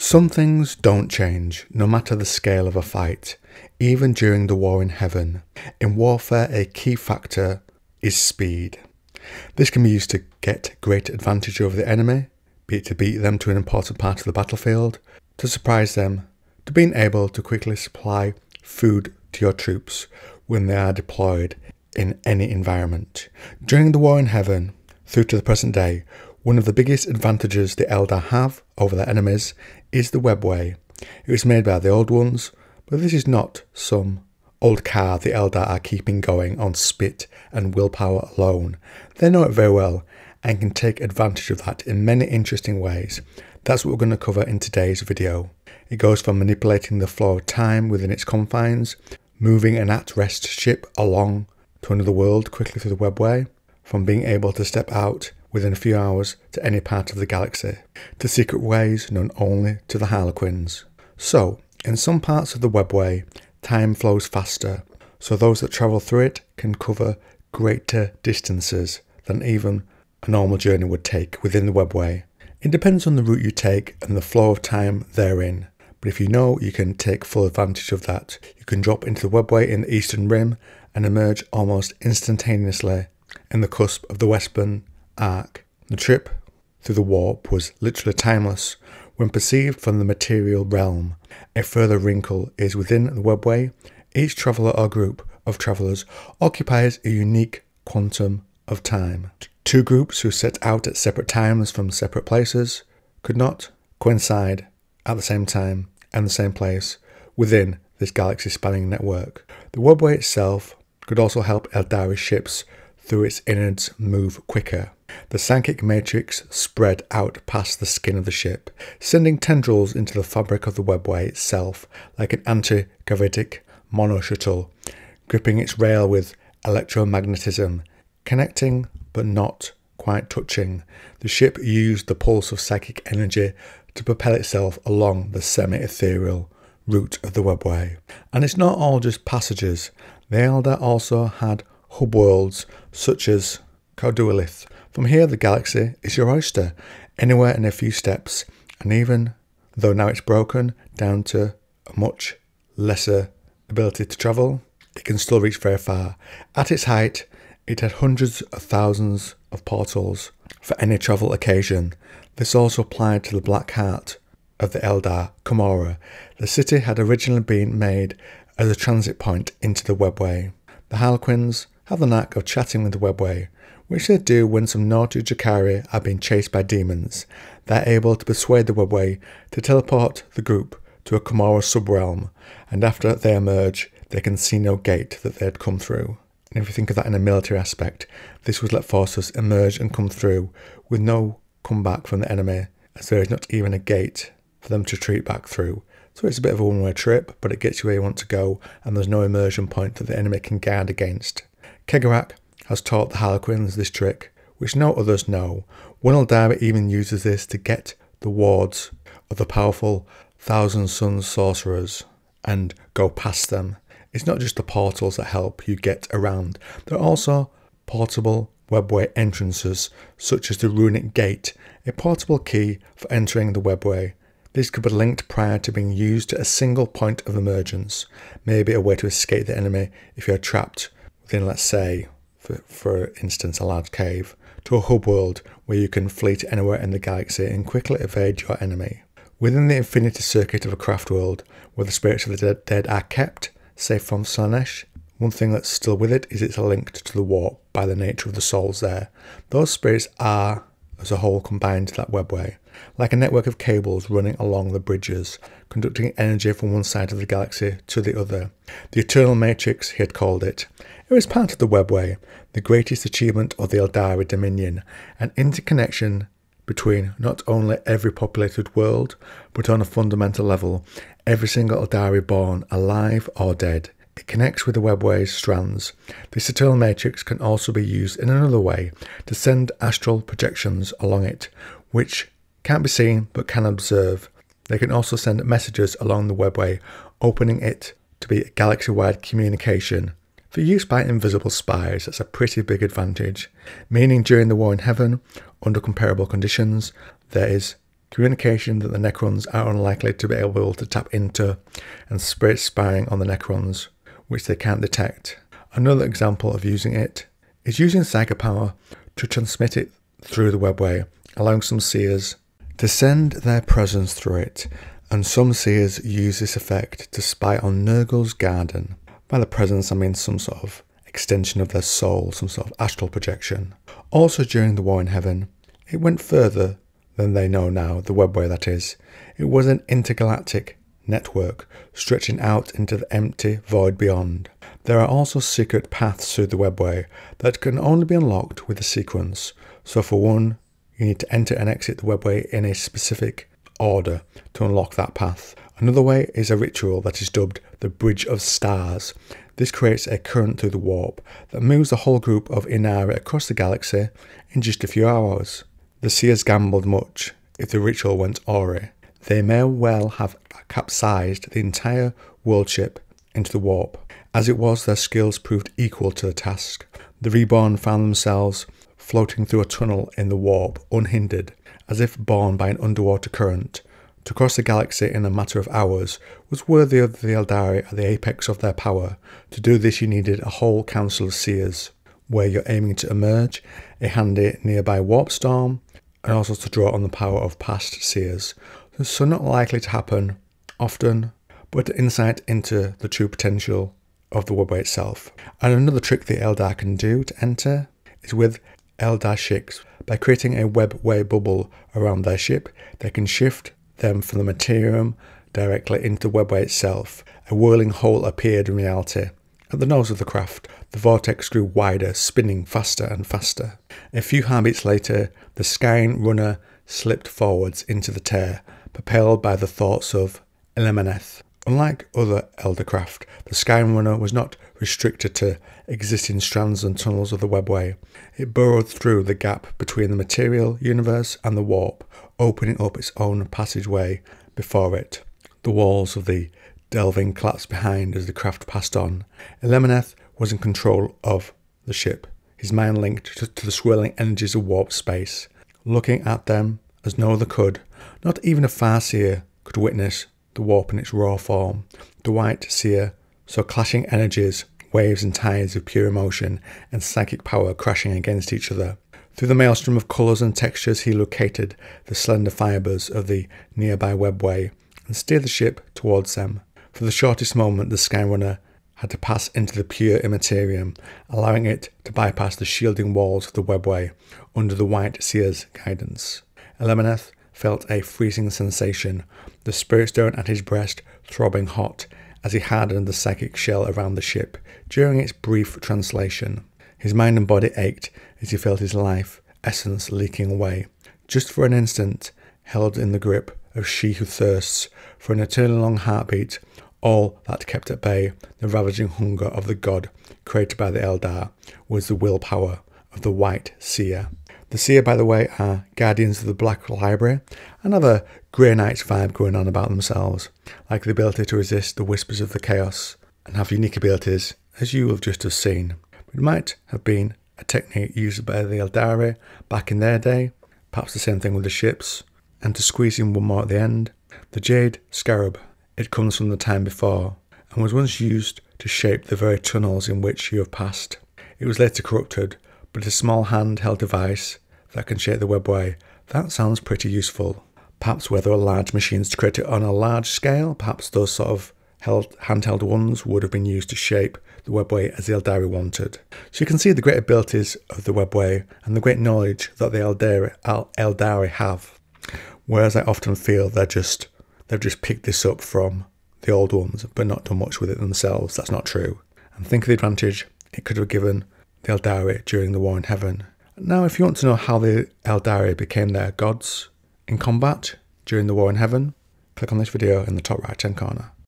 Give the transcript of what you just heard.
Some things don't change, no matter the scale of a fight, even during the war in heaven. In warfare, a key factor is speed. This can be used to get great advantage over the enemy, be it to beat them to an important part of the battlefield, to surprise them, to being able to quickly supply food to your troops when they are deployed in any environment. During the war in heaven, through to the present day, one of the biggest advantages the Eldar have over their enemies is the Webway. It was made by the old ones, but this is not some old car the Eldar are keeping going on spit and willpower alone. They know it very well and can take advantage of that in many interesting ways. That's what we're going to cover in today's video. It goes from manipulating the flow of time within its confines, moving an at-rest ship along to another world quickly through the Webway, from being able to step out within a few hours to any part of the galaxy, to secret ways known only to the Harlequins. So, in some parts of the Webway, time flows faster, so those that travel through it can cover greater distances than even a normal journey would take within the Webway. It depends on the route you take and the flow of time therein, but if you know, you can take full advantage of that. You can drop into the Webway in the Eastern Rim and emerge almost instantaneously in the cusp of the Western arc. The trip through the warp was literally timeless when perceived from the material realm. A further wrinkle is within the Webway, each traveller or group of travellers occupies a unique quantum of time. Two groups who set out at separate times from separate places could not coincide at the same time and the same place within this galaxy spanning network. The Webway itself could also help Eldari ships through its innards move quicker. The psychic matrix spread out past the skin of the ship, sending tendrils into the fabric of the Webway itself like an anti-gravitic monoshuttle, gripping its rail with electromagnetism, connecting but not quite touching. The ship used the pulse of psychic energy to propel itself along the semi-ethereal route of the Webway. And it's not all just passages. The Eldar also had hub worlds such as Cauduilith. From here, the galaxy is your oyster, anywhere in a few steps, and even though now it's broken down to a much lesser ability to travel, it can still reach very far. At its height, it had hundreds of thousands of portals for any travel occasion. This also applied to the black heart of the Eldar, Komora. The city had originally been made as a transit point into the Webway. The Harlequins have the knack of chatting with the Webway, which they do when some naughty Jakari are being chased by demons. They're able to persuade the Webway to teleport the group to a Komora subrealm, and after they emerge, they can see no gate that they had come through. And if you think of that in a military aspect, this would let forces emerge and come through with no comeback from the enemy, as there is not even a gate for them to retreat back through. So it's a bit of a one-way trip, but it gets you where you want to go, and there's no immersion point that the enemy can guard against. Kegarak has taught the Harlequins this trick, which no others know. One Eldari even uses this to get the wards of the powerful Thousand Suns sorcerers and go past them. It's not just the portals that help you get around. There are also portable Webway entrances, such as the Runic Gate, a portable key for entering the Webway. This could be linked prior to being used to a single point of emergence, maybe a way to escape the enemy if you're trapped within, let's say, for instance, a large cave, to a hub world where you can flee to anywhere in the galaxy and quickly evade your enemy. Within the infinity circuit of a craft world, where the spirits of the dead are kept, safe from Slanesh, one thing that's still with it is it's linked to the warp by the nature of the souls there. Those spirits are, as a whole, combined to that Webway, like a network of cables running along the bridges, conducting energy from one side of the galaxy to the other. The Eternal Matrix, he had called it. It was part of the Webway, the greatest achievement of the Eldari Dominion, an interconnection between not only every populated world, but on a fundamental level, every single Eldari born, alive or dead. It connects with the Webway's strands. This Eternal Matrix can also be used in another way, to send astral projections along it, which can't be seen but can observe. They can also send messages along the Webway, opening it to be a galaxy-wide communication. For use by invisible spies, that's a pretty big advantage, meaning during the war in heaven, under comparable conditions, there is communication that the Necrons are unlikely to be able to tap into, and spirit spying on the Necrons, which they can't detect. Another example of using it is using psychic power to transmit it through the Webway, allowing some seers to send their presence through it, and some seers use this effect to spy on Nurgle's garden. By the presence I mean some sort of extension of their soul, some sort of astral projection. Also during the War in Heaven, it went further than they know now, the Webway that is. It was an intergalactic network stretching out into the empty void beyond. There are also secret paths through the Webway that can only be unlocked with a sequence. So for one, you need to enter and exit the Webway in a specific order to unlock that path. Another way is a ritual that is dubbed the Bridge of Stars. This creates a current through the warp that moves the whole group of Inari across the galaxy in just a few hours. The Seers gambled much if the ritual went awry. They may well have capsized the entire world ship into the warp. As it was, their skills proved equal to the task. The Reborn found themselves floating through a tunnel in the warp, unhindered, as if borne by an underwater current. To cross the galaxy in a matter of hours was worthy of the Eldari at the apex of their power. To do this you needed a whole council of seers, where you're aiming to emerge, a handy nearby warp storm, and also to draw on the power of past seers. So not likely to happen often, but insight into the true potential of the Webway itself. And another trick the Eldar can do to enter is with Eldar ships. By creating a Webway bubble around their ship, they can shift them from the materium directly into the Webway itself. A whirling hole appeared in reality. At the nose of the craft, the vortex grew wider, spinning faster and faster. A few heartbeats later, the Skyne runner slipped forwards into the tear, propelled by the thoughts of Elimineth. Unlike other Elder craft, the Skyne runner was not restricted to existing strands and tunnels of the Webway. It burrowed through the gap between the material universe and the warp, opening up its own passageway before it. The walls of the delving collapsed behind as the craft passed on. Elimineth was in control of the ship, his mind linked to the swirling energies of warp space. Looking at them as no other could, not even a Farseer could witness the warp in its raw form. The White Seer saw clashing energies, waves and tides of pure emotion and psychic power crashing against each other. Through the maelstrom of colours and textures he located the slender fibres of the nearby Webway and steered the ship towards them. For the shortest moment the Skyrunner had to pass into the pure immaterium, allowing it to bypass the shielding walls of the Webway under the White Seer's guidance. Elimineth felt a freezing sensation, the spirit stone at his breast throbbing hot as he hardened the psychic shell around the ship during its brief translation. His mind and body ached as he felt his life essence leaking away, just for an instant, held in the grip of she who thirsts for an eternally long heartbeat. All that kept at bay the ravaging hunger of the god created by the Eldar was the willpower of the White Seer. The Seer, by the way, are guardians of the Black Library and have a Grey Knights vibe going on about themselves, like the ability to resist the whispers of the chaos and have unique abilities, as you have just seen. It might have been a technique used by the Eldari back in their day, perhaps the same thing with the ships. And to squeeze in one more at the end, the Jade Scarab. It comes from the time before, and was once used to shape the very tunnels in which you have passed. It was later corrupted, but a small handheld device that can shape the Webway. That sounds pretty useful. Perhaps where there are large machines to create it on a large scale, perhaps those sort of handheld ones would have been used to shape the Webway as the Eldari wanted. So you can see the great abilities of the Webway and the great knowledge that the Eldari have. Whereas I often feel they've just picked this up from the old ones, but not done much with it themselves. That's not true. And think of the advantage it could have given the Eldari during the War in Heaven. Now, if you want to know how the Eldari became their gods in combat during the War in Heaven, click on this video in the top right hand corner.